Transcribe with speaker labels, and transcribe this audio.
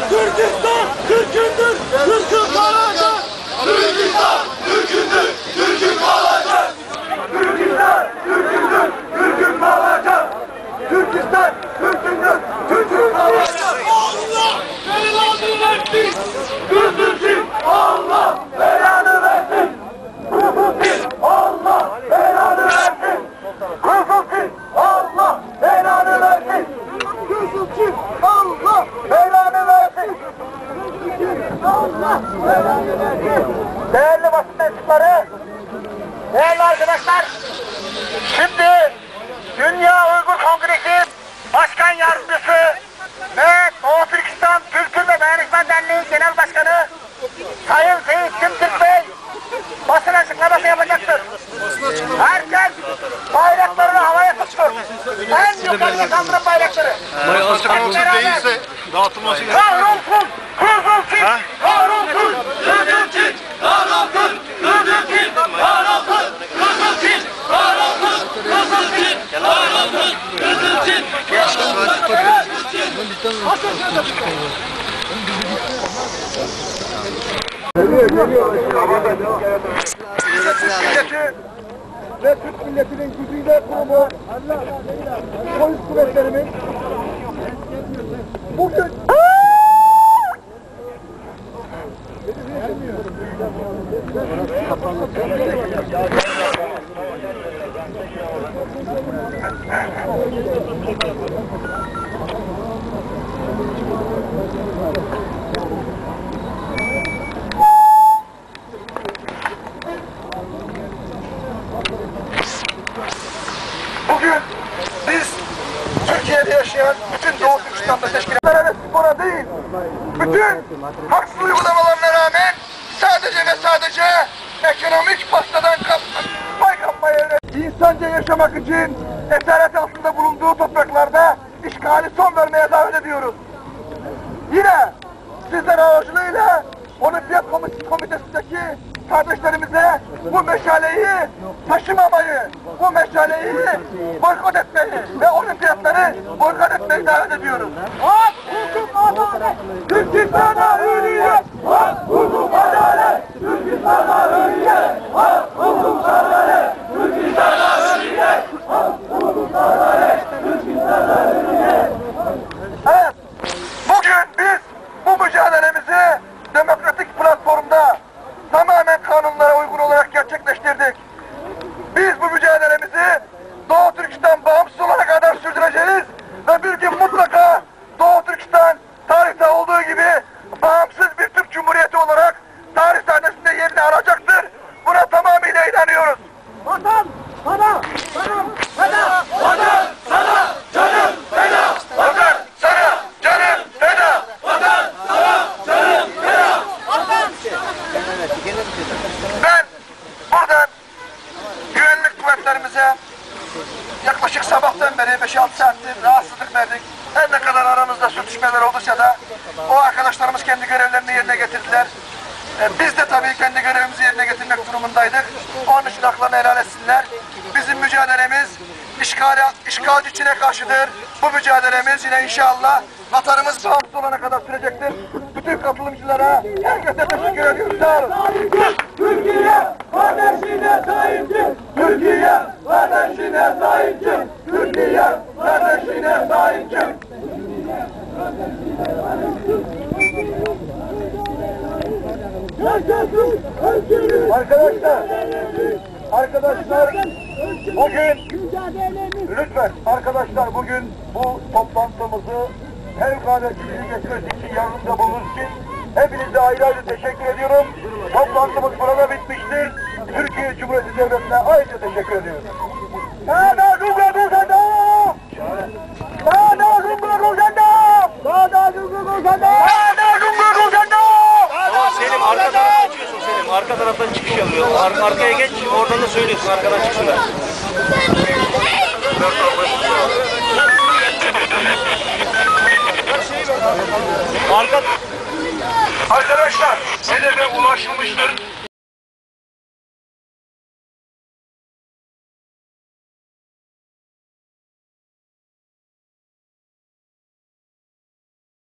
Speaker 1: Türkistan Türk'ündür, Türk'ün kalacak. Türkistan Türk'ündür, Türk'ün kalacak. Türkistan Türk'ündür, Türk'ün kalacak. Türkistan Türk'ündür, Türk'ün kalacak. Allah belanı versin. Türk'ün Allah belanı versin. Türk'ün Allah belanı versin. Türk'ün Allah belanı versin. Türk'ün Allah belanı versin. Allah belanı versin. Değerli basın mensupları, değerli arkadaşlar, şimdi Dünya Uygur Kongresi Başkan Yardımcısı ve Doğu Türkistan Kültür ve Dayanışma Derneği Genel Başkanı Sayın Seyit Tümtürk Bey basın açıklaması yapacaktır. Herkes bayraklarını havaya tutsun. En yukarıya kaldırın bayrakları.
Speaker 2: Açıklaması değilse dağıtılması gerekiyor.
Speaker 1: Kahrolsun! Kahrolsun! Kahrolsun! Kahrolsun! Kahrolsun! Kahrolsun! Kahrolsun! Ve Türk milletinin gücüyle kurumu polis kuvvetlerimiz bugün biz Türkiye'de yaşayan bütün Doğu Türkistan'da teşkilatlara ve spora değil, bütün haksız uygulamalarına rağmen sadece ve sadece ekonomik pastadan pay kapmaya yönelik insanca yaşamak için esaret altında bulunduğu topraklarda işgali son vermeye davet ediyoruz. Yine sizler aracılığıyla Olimpiyat Komitesi'ndeki kardeşlerimize bu meşaleyi taşımamayı, bu meşaleyi boykot etmeyi ve olimpiyatları boykot etmeyi davet ediyoruz. Hak, hukuk, adalet, Türkistan'a hürriyet! Hak, hukuk, adalet, Türkistan'a hürriyet! Hak, hukuk, adalet, Türkistan'a hürriyet! Hak, hukuk, adalet, Türkistan'a hürriyet! Evet, bugün biz bu mücadelemizi demokratik platformda tamamen kanunlara uygun olarak gerçekleştirdik. Biz bu mücadelemizi Doğu Türkistan bağımsız olana kadar sürdüreceğiz ve bir gün mutlaka Doğu Türkistan tarihte olduğu gibi bağımsız bir Türk Cumhuriyeti olarak tarih sahnesinde yerini alacaktır. Buna tamamıyla inanıyoruz. Vatan sana, canım feda! Vatan sana, canım feda! Vatan sana, canım feda! Vatan sana, canım feda! Vatan! Ben buradan güvenlik kuvvetlerimize yaklaşık sabahtan beri 5-6 saattir rahatsızlık verdik. Her ne kadar aramızda sürtüşmeler olduysa da o arkadaşlarımız kendi görevlerini yerine getirdiler. Biz de tabii kendi görevimizi yerine getirmek durumundaydık. Onun için haklarını helal etsinler. Bizim mücadelemiz işgalci Çin'e karşıdır. Bu mücadelemiz yine inşallah vatanımız bağımsız olana kadar sürecektir. Bütün katılımcılara, herkese teşekkür ediyorum. Sağ olun. Türkiye kardeşine sahiptir. Türkiye kardeşine sahiptir. Türkiye kardeşine sahiptir. Arkadaşlar, bugün lütfen arkadaşlar bugün bu toplantımızı fevkalade geçmesi için yardımda bulunduğunuz için hepinize ayrı ayrı teşekkür ediyorum. Toplantımız burada bitmiştir. Türkiye Cumhuriyeti Devleti'ne ayrıca teşekkür ediyorum.
Speaker 3: Selim arka taraftan çıkıyorsun Selim. Arka taraftan çıkış yapıyor. Arkaya geç, oradan da söylüyorsun arkadan çıksınlar. Arka...
Speaker 1: Arkadaşlar, hedefe ulaşılmıştır.